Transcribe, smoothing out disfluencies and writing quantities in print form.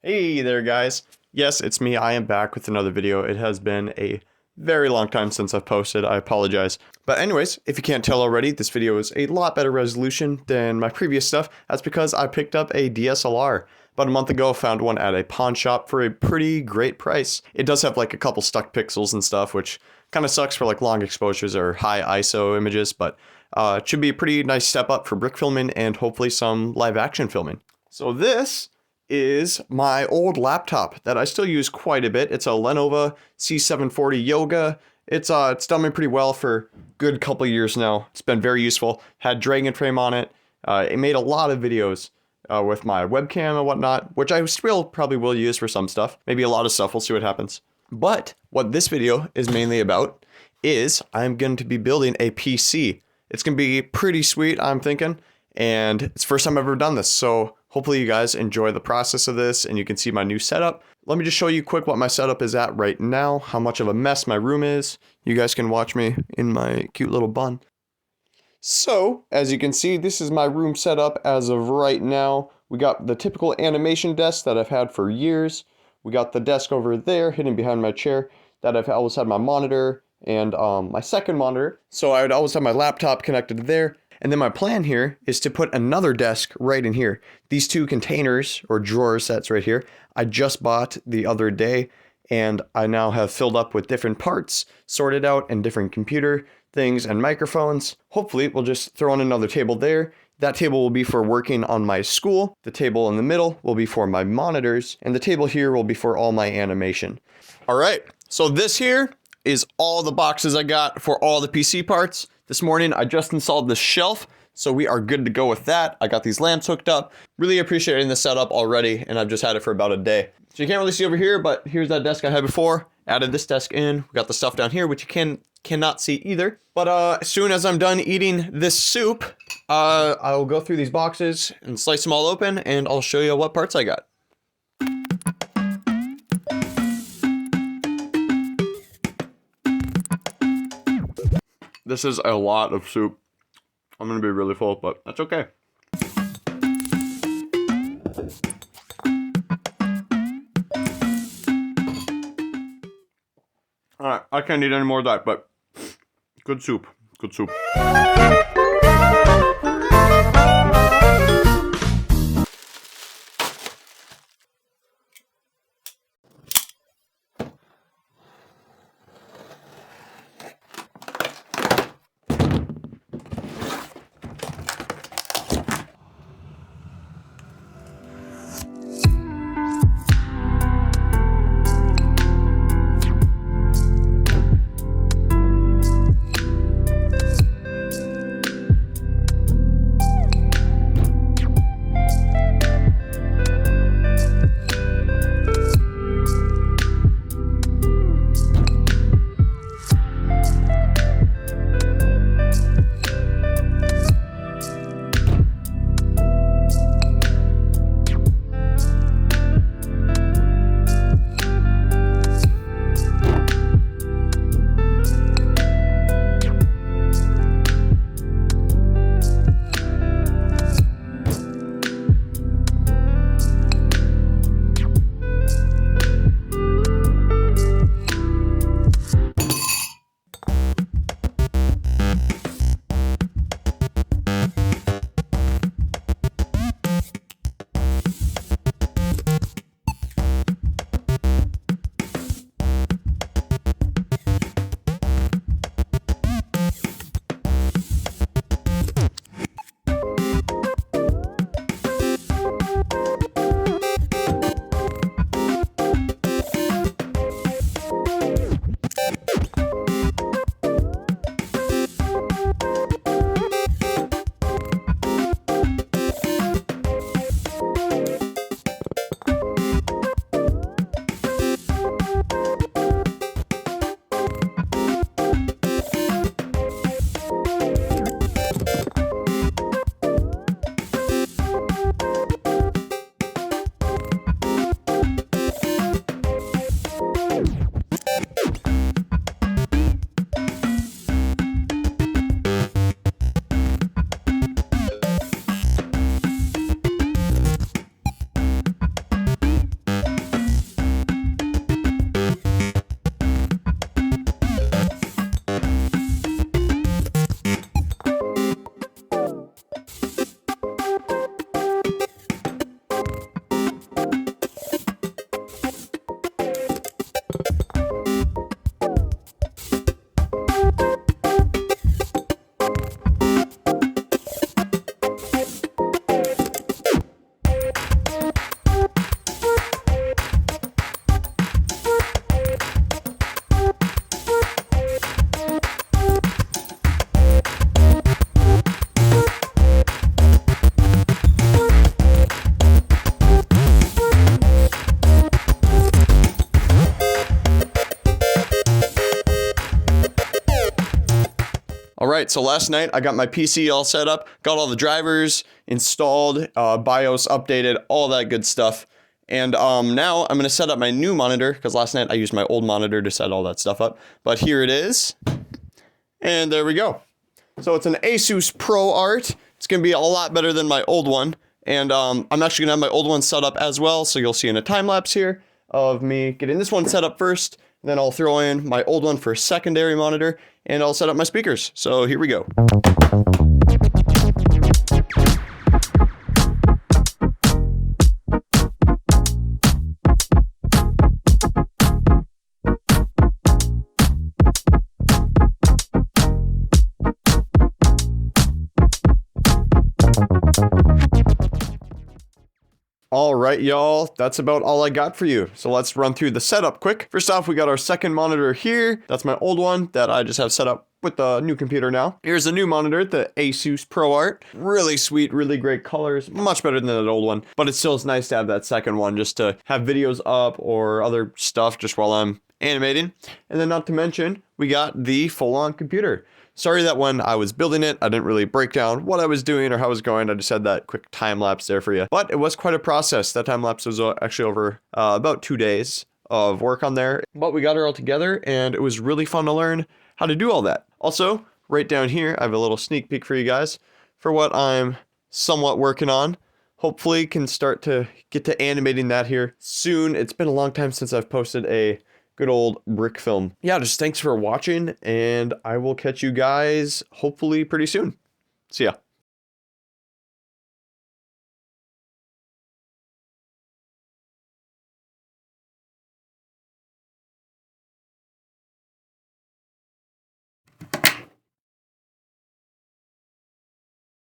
Hey there guys. Yes, it's me. I am back with another video. It has been a very long time since I've posted. I apologize. But anyways, if you can't tell already, this video is a lot better resolution than my previous stuff. That's because I picked up a DSLR. About a month ago, found one at a pawn shop for a pretty great price. It does have like a couple stuck pixels and stuff, which kind of sucks for like long exposures or high ISO images, but it should be a pretty nice step up for brick filming and hopefully some live action filming. So this is my old laptop that I still use quite a bit. It's a Lenovo C740 Yoga. It's done me pretty well for a good couple years now. It's been very useful. Had Dragon Frame on it. It made a lot of videos with my webcam and whatnot, which I still probably will use for some stuff. Maybe a lot of stuff. We'll see what happens. But what this video is mainly about is I'm going to be building a PC. It's going to be pretty sweet, I'm thinking. And it's the first time I've ever done this, so hopefully you guys enjoy the process of this and you can see my new setup. Let me just show you quick what my setup is at right now, how much of a mess my room is. You guys can watch me in my cute little bun. So, as you can see, this is my room setup as of right now. We got the typical animation desk that I've had for years. We got the desk over there, hidden behind my chair, that I've always had my monitor and my second monitor. So I would always have my laptop connected there. And then my plan here is to put another desk right in here. These two containers or drawer sets right here, I just bought the other day and I now have filled up with different parts, sorted out, and different computer things and microphones. Hopefully we'll just throw in another table there. That table will be for working on my school. The table in the middle will be for my monitors, and the table here will be for all my animation. All right, so this here is all the boxes I got for all the PC parts. This morning, I just installed the shelf, so we are good to go with that. I got these lamps hooked up. Really appreciating the setup already, and I've just had it for about a day. So you can't really see over here, but here's that desk I had before. Added this desk in. We got the stuff down here, which you cannot see either. But as soon as I'm done eating this soup, I'll go through these boxes and slice them all open, and I'll show you what parts I got. This is a lot of soup. I'm gonna be really full, but that's okay. Alright, I can't eat any more of that, but good soup. Good soup. right, so last night I got my PC all set up, got all the drivers installed, BIOS updated, all that good stuff. And now I'm going to set up my new monitor, because last night I used my old monitor to set all that stuff up. But here it is. And there we go. So it's an Asus ProArt. It's going to be a lot better than my old one. And I'm actually going to have my old one set up as well. So you'll see in a time lapse here of me getting this one set up first. Then I'll throw in my old one for secondary monitor. And I'll set up my speakers. So here we go. All right, y'all, that's about all I got for you. So let's run through the setup quick. First off, we got our second monitor here. That's my old one that I just have set up with the new computer now. Here's a new monitor, the Asus ProArt. Really sweet, really great colors, much better than that old one, but it still is nice to have that second one just to have videos up or other stuff just while I'm animating. And then not to mention, we got the full-on computer. Sorry that when I was building it, I didn't really break down what I was doing or how it was going. I just had that quick time lapse there for you. But it was quite a process. That time lapse was actually over about 2 days of work on there. But we got it all together and it was really fun to learn how to do all that. Also, right down here, I have a little sneak peek for you guys for what I'm somewhat working on. Hopefully can start to get to animating that here soon. It's been a long time since I've posted a good old brick film. Yeah, just thanks for watching, and I will catch you guys hopefully pretty soon. See ya.